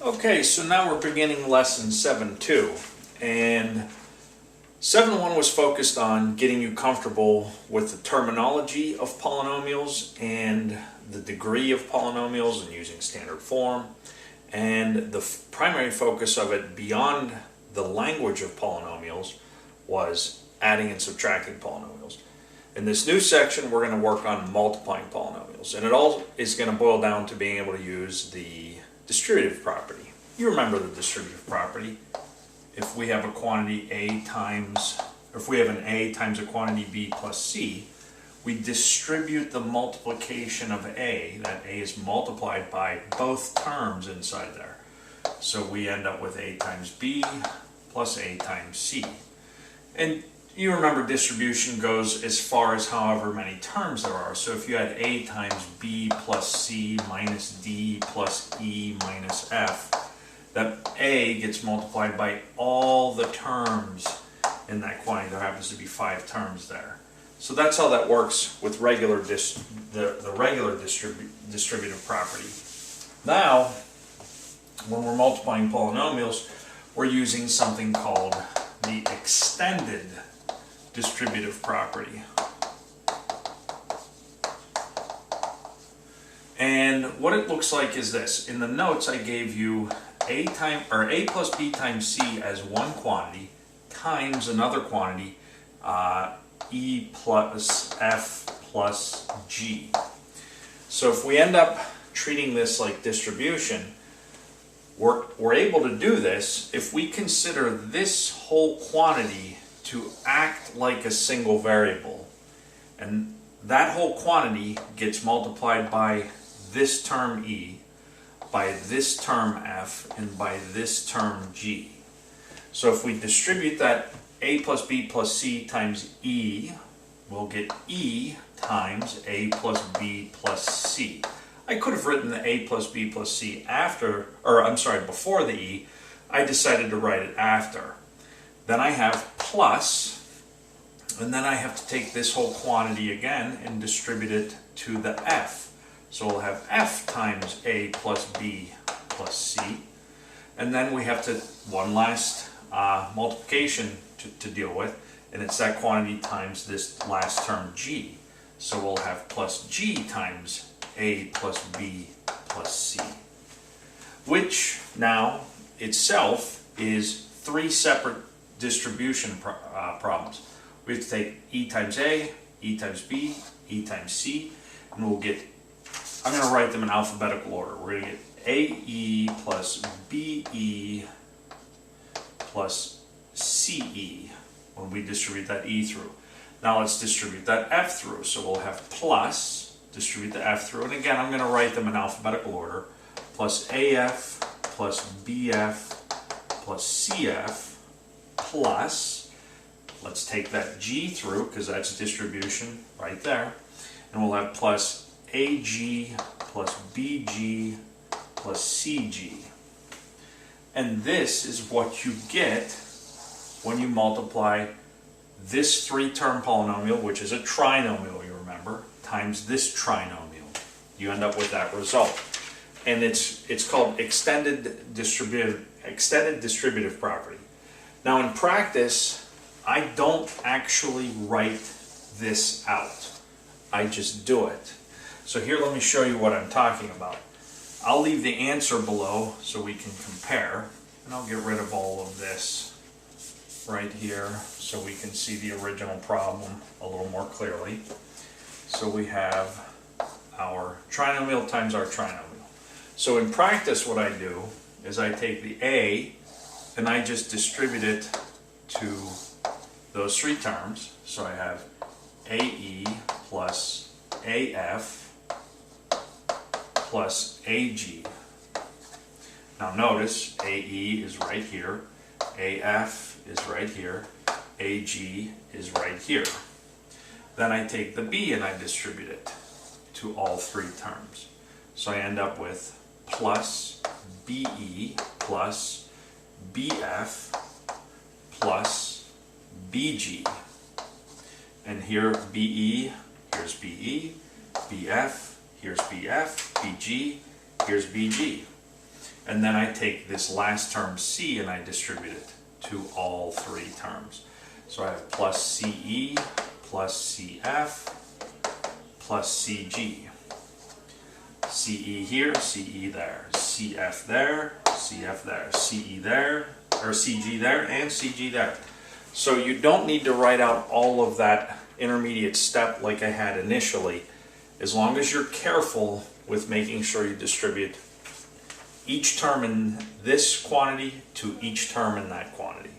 Okay, so now we're beginning lesson 7.2, and 7.1 was focused on getting you comfortable with the terminology of polynomials and the degree of polynomials and using standard form, and the primary focus of it beyond the language of polynomials was adding and subtracting polynomials. In this new section, we're going to work on multiplying polynomials, and it all is going to boil down to being able to use the distributive property. You remember the distributive property. If we have a quantity A times, or if we have an A times a quantity B plus C, we distribute the multiplication of A. That A is multiplied by both terms inside there. So we end up with A times B plus A times C. And you remember distribution goes as far as however many terms there are. So if you had A times B plus C minus D plus E minus F, that A gets multiplied by all the terms in that quantity. There happens to be 5 terms there. So that's how that works with regular the regular distributive property. Now, when we're multiplying polynomials, we're using something called the extended distributive property. And what it looks like is this. In the notes I gave you A plus B times C as one quantity times another quantity, E plus F plus G. So if we end up treating this like distribution, we're able to do this if we consider this whole quantity to act like a single variable, and that whole quantity gets multiplied by this term E, by this term F, and by this term G. So if we distribute that A plus B plus C times E, we'll get E times A plus B plus C. I could have written the A plus B plus C before the E. I decided to write it after. Then I have plus, and then I have to take this whole quantity again and distribute it to the F. So we'll have F times A plus B plus C. And then we have one last multiplication to deal with, and it's that quantity times this last term G. So we'll have plus G times A plus B plus C, which now itself is 3 separate distribution problems. We have to take E times A, E times B, E times C, and we'll get, I'm going to write them in alphabetical order. We're going to get AE plus BE plus CE when we distribute that E through. Now let's distribute that F through. So we'll have plus, distribute the F through, and again I'm going to write them in alphabetical order, plus AF plus BF plus CF plus, let's take that G through because that's distribution right there, and we'll have plus AG plus BG plus CG. And this is what you get when you multiply this 3-term polynomial, which is a trinomial, you remember, times this trinomial. You end up with that result. And it's called extended distributive property. Now in practice, I don't actually write this out. I just do it. So here, let me show you what I'm talking about. I'll leave the answer below so we can compare, and I'll get rid of all of this right here so we can see the original problem a little more clearly. So we have our trinomial times our trinomial. So in practice what I do is I take the A and I just distribute it to those 3 terms. So I have AE plus AF plus AG. Now notice AE is right here, AF is right here, AG is right here. Then I take the B and I distribute it to all 3 terms. So I end up with plus BE plus BF plus BG. And here BE, here's BE, BF, here's BF, BG, here's BG. And then I take this last term C and I distribute it to all three terms. So I have plus CE plus CF plus CG. CE here, CE there, CF there, CF there, CE there, or CG there, and CG there. So you don't need to write out all of that intermediate step like I had initially, as long as you're careful with making sure you distribute each term in this quantity to each term in that quantity.